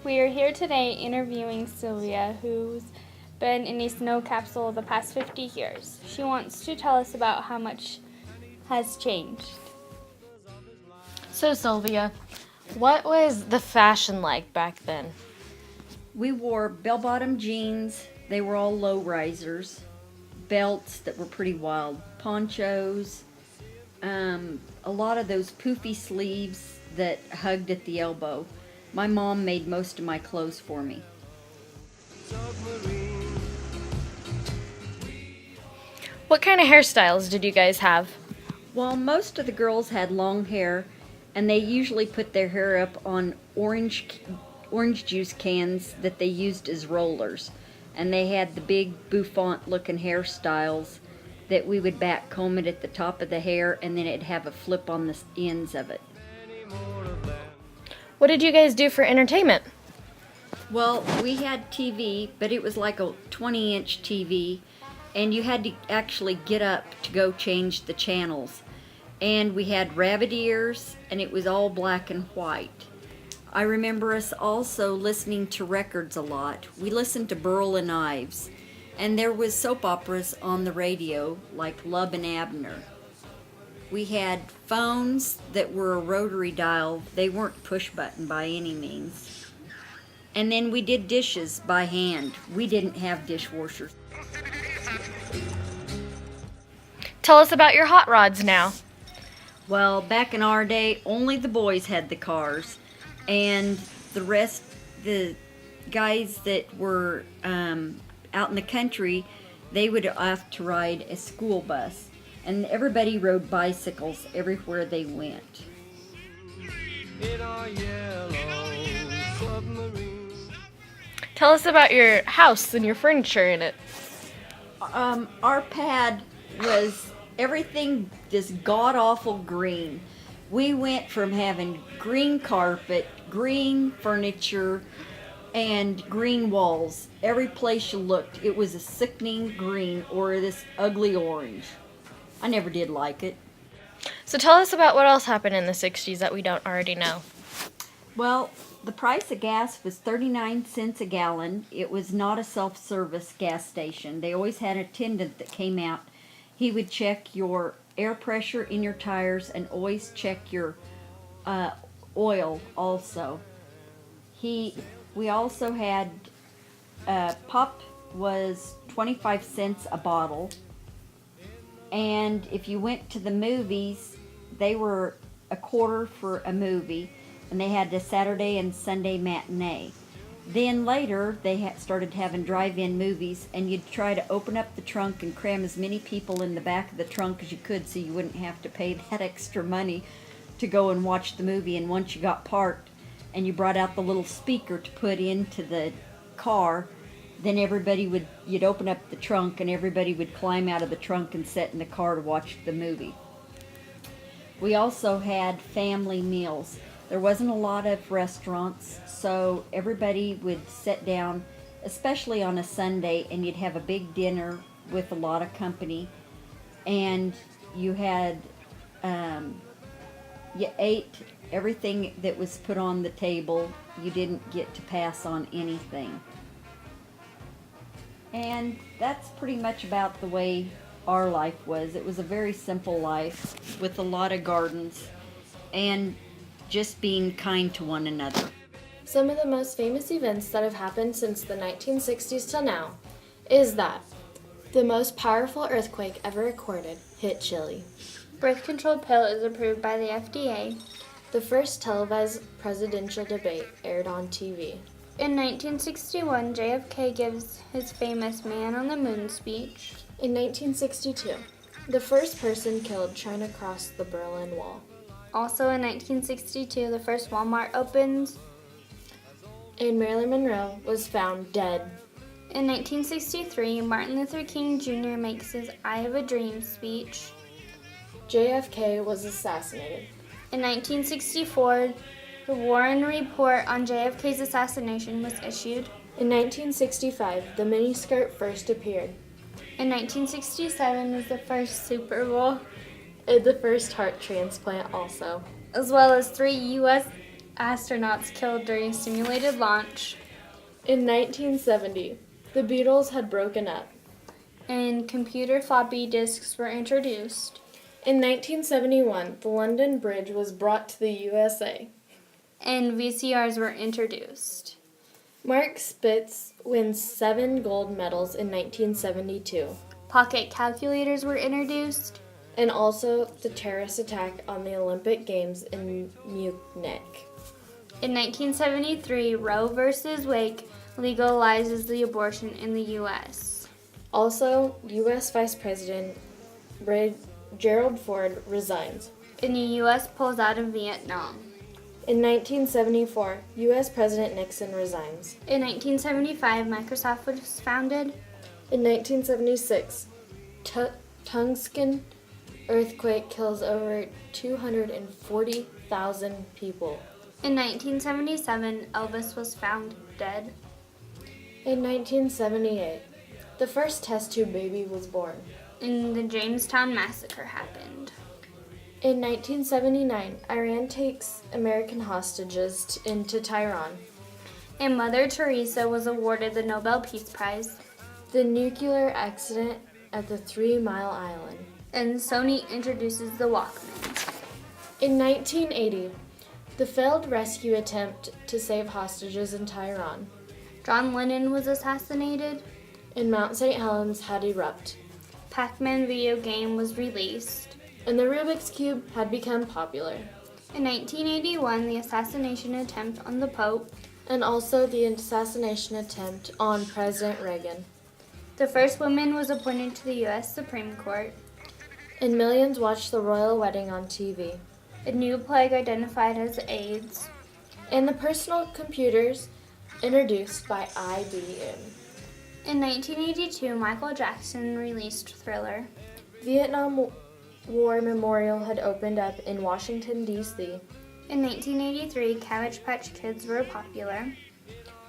We are here today interviewing Sylvia, who's been in a snow capsule the past 50 years. She wants to tell us about how much has changed. So Sylvia, what was the fashion like back then? We wore bell-bottom jeans. They were all low-risers. Belts that were pretty wild. Ponchos. A lot of those poofy sleeves that hugged at the elbow. My mom made most of my clothes for me. What kind of hairstyles did you guys have? Well, most of the girls had long hair, and they usually put their hair up on orange juice cans that they used as rollers. And they had the big bouffant-looking hairstyles that we would back comb it at the top of the hair, and then it'd have a flip on the ends of it. What did you guys do for entertainment? Well, we had TV, but it was like a 20-inch TV, and you had to actually get up to go change the channels. And we had rabbit ears, and it was all black and white. I remember us also listening to records a lot. We listened to Burl and Ives, and there was soap operas on the radio, like Lub and Abner. We had phones that were a rotary dial. They weren't push button by any means. And then we did dishes by hand. We didn't have dishwashers. Tell us about your hot rods now. Well, back in our day, only the boys had the cars, and the rest, the guys that were out in the country, they would have to ride a school bus, and everybody rode bicycles everywhere they went. Tell us about your house and your furniture in it. Our pad was everything this god-awful green. We went from having green carpet, green furniture, and green walls. Every place you looked, it was a sickening green or this ugly orange. I never did like it. So tell us about what else happened in the 60s that we don't already know. Well, the price of gas was 39 cents a gallon. It was not a self-service gas station. They always had an attendant that came out. He would check your air pressure in your tires and always check your oil also. We also had pop was 25 cents a bottle, and if you went to the movies, they were a quarter for a movie, and they had a Saturday and Sunday matinee. Then later, they started having drive-in movies, and you'd try to open up the trunk and cram as many people in the back of the trunk as you could so you wouldn't have to pay that extra money to go and watch the movie. And once you got parked and you brought out the little speaker to put into the car, then you'd open up the trunk and everybody would climb out of the trunk and sit in the car to watch the movie. We also had family meals. There wasn't a lot of restaurants, so everybody would sit down, especially on a Sunday, and you'd have a big dinner with a lot of company. And you ate everything that was put on the table. You didn't get to pass on anything. And that's pretty much about the way our life was. It was a very simple life with a lot of gardens and just being kind to one another. Some of the most famous events that have happened since the 1960s till now is that the most powerful earthquake ever recorded hit Chile. Birth control pill is approved by the FDA. The first televised presidential debate aired on TV. In 1961, JFK gives his famous Man on the Moon speech. In 1962, the first person killed trying to cross the Berlin Wall. Also in 1962, the first Walmart opens. And Marilyn Monroe was found dead. In 1963, Martin Luther King Jr. makes his I Have a Dream speech. JFK was assassinated. In 1964, the Warren Report on JFK's assassination was issued. In 1965, the miniskirt first appeared. In 1967 was the first Super Bowl, And the first heart transplant also. as well as 3 U.S. astronauts killed during simulated launch. In 1970, the Beatles had broken up. And computer floppy disks were introduced. In 1971, the London Bridge was brought to the USA. And VCRs were introduced. Mark Spitz wins 7 gold medals in 1972. Pocket calculators were introduced. And also the terrorist attack on the Olympic Games in Munich. In 1973, Roe v. Wade legalizes the abortion in the U.S. Also, U.S. Vice President Gerald Ford resigns. And the U.S. pulls out of Vietnam. In 1974, U.S. President Nixon resigns. In 1975, Microsoft was founded. In 1976, Tungsten earthquake kills over 240,000 people. In 1977, Elvis was found dead. In 1978, the first test tube baby was born. And the Jamestown Massacre happened. In 1979, Iran takes American hostages into Tehran. And Mother Teresa was awarded the Nobel Peace Prize. The nuclear accident at the 3 Mile Island. And Sony introduces the Walkman. In 1980, the failed rescue attempt to save hostages in Tehran. John Lennon was assassinated. And Mount St. Helens had erupted. Pac-Man video game was released. And the Rubik's Cube had become popular. In 1981, the assassination attempt on the Pope. And also the assassination attempt on President Reagan. The first woman was appointed to the U.S. Supreme Court. And millions watched the royal wedding on TV. A new plague identified as AIDS. And the personal computers introduced by IBM. In 1982, Michael Jackson released Thriller. Vietnam War Memorial had opened up in Washington, D.C. In 1983, Cabbage Patch Kids were popular.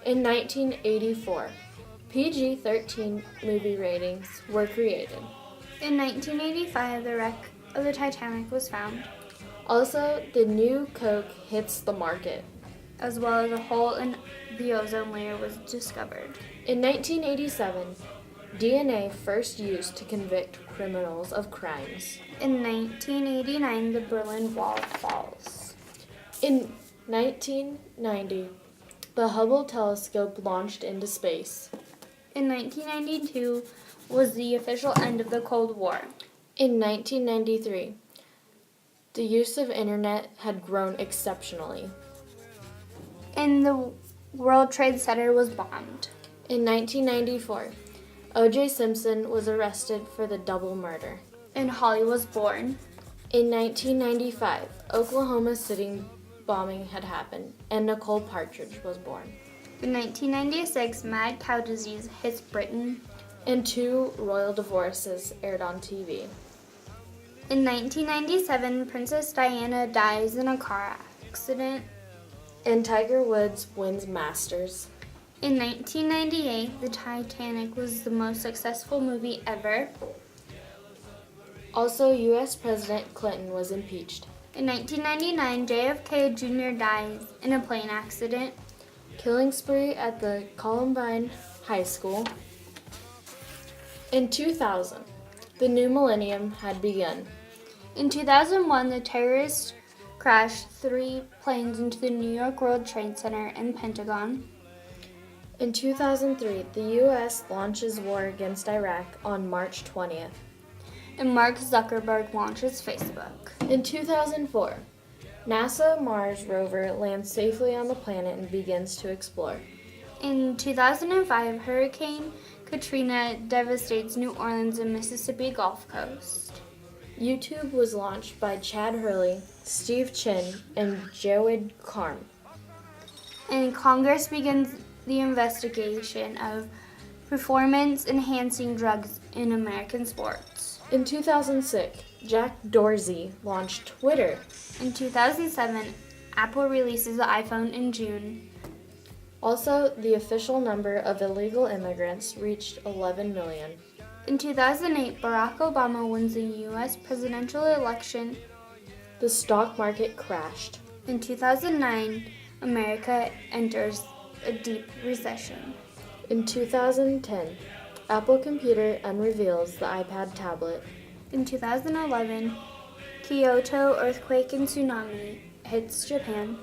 In 1984, PG-13 movie ratings were created. In 1985, the wreck of the Titanic was found, Also, the new Coke hits the market. as well as a hole in the ozone layer was discovered. In 1987, DNA first used to convict criminals of crimes. In 1989, the Berlin Wall falls. In 1990, the Hubble telescope launched into space. In 1992 was the official end of the Cold War. In 1993, the use of internet had grown exceptionally. And the World Trade Center was bombed. In 1994, O.J. Simpson was arrested for the double murder. And Holly was born. In 1995, Oklahoma City bombing had happened, and Nicole Partridge was born. In 1996, mad cow disease hits Britain. And 2 royal divorces aired on TV. In 1997, Princess Diana dies in a car accident. And Tiger Woods wins Masters. In 1998, The Titanic was the most successful movie ever. Also, U.S. President Clinton was impeached. In 1999, JFK Jr. dies in a plane accident. Killing spree at the Columbine High School. In 2000, the new millennium had begun. In 2001, the terrorists crashed 3 planes into the New York World Trade Center and Pentagon. In 2003, the U.S. launches war against Iraq on March 20th. And Mark Zuckerberg launches Facebook. In 2004, NASA Mars rover lands safely on the planet and begins to explore. In 2005, Hurricane Katrina devastates New Orleans and Mississippi Gulf Coast. YouTube was launched by Chad Hurley, Steve Chin, and Jawed Karm. And Congress begins the investigation of performance-enhancing drugs in American sports. In 2006, Jack Dorsey launched Twitter. In 2007, Apple releases the iPhone in June. Also, the official number of illegal immigrants reached 11 million. In 2008, Barack Obama wins the U.S. presidential election. The stock market crashed. In 2009, America enters a deep recession. In 2010, Apple Computer unreveals the iPad tablet. In 2011, Kyoto earthquake and tsunami hits Japan.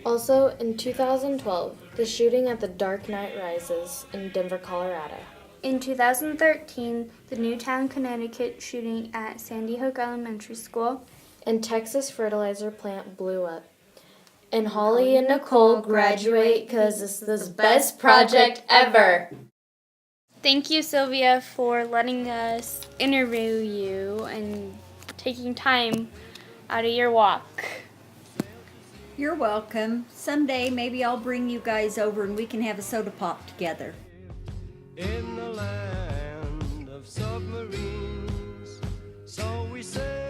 Also, in 2012, the shooting at the Dark Knight Rises in Denver, Colorado. In 2013, the Newtown, Connecticut shooting at Sandy Hook Elementary School. And Texas fertilizer plant blew up. And Holly and Nicole graduate because this is the best project ever. Thank you, Sylvia, for letting us interview you and taking time out of your walk. You're welcome. Someday maybe I'll bring you guys over and we can have a soda pop together. In the land of submarines, so we say.